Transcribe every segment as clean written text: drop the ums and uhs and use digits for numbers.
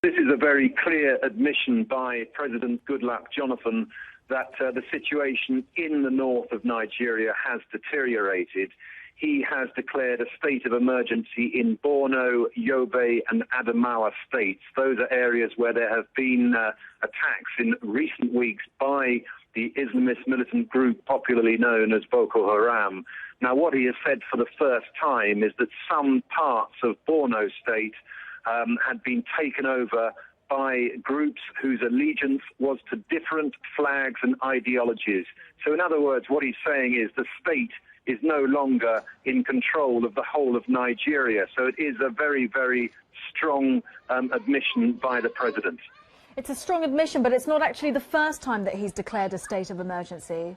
This is a very clear admission by President Goodluck Jonathan that the situation in the north of Nigeria has deteriorated. He has declared a state of emergency in Borno, Yobe and Adamawa states. Those are areas where there have been attacks in recent weeks by the Islamist militant group popularly known as Boko Haram. Now, what he has said for the first time is that some parts of Borno state had been taken over by groups whose allegiance was to different flags and ideologies. So in other words, what he's saying is the state is no longer in control of the whole of Nigeria. So it is a very, very strong admission by the president. It's a strong admission, but it's not actually the first time that he's declared a state of emergency.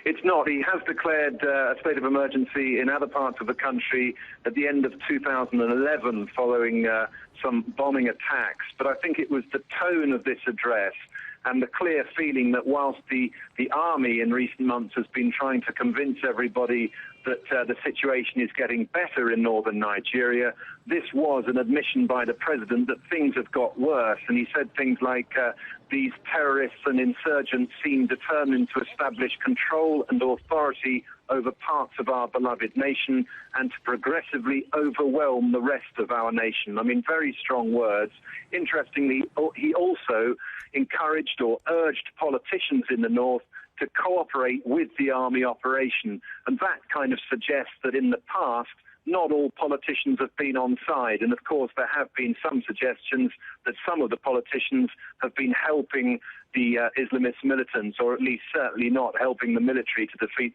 It's not. He has declared a state of emergency in other parts of the country at the end of 2011 following some bombing attacks. But I think it was the tone of this address and the clear feeling that whilst the army in recent months has been trying to convince everybody that the situation is getting better in northern Nigeria, this was an admission by the president that things have got worse. And he said things like, these terrorists and insurgents seem determined to establish control and authority over parts of our beloved nation and to progressively overwhelm the rest of our nation. I mean, very strong words. Interestingly, he also encouraged or urged politicians in the north to cooperate with the army operation. And that kind of suggests that in the past, not all politicians have been on side. And of course, there have been some suggestions that some of the politicians have been helping the Islamist militants, or at least certainly not helping the military to defeat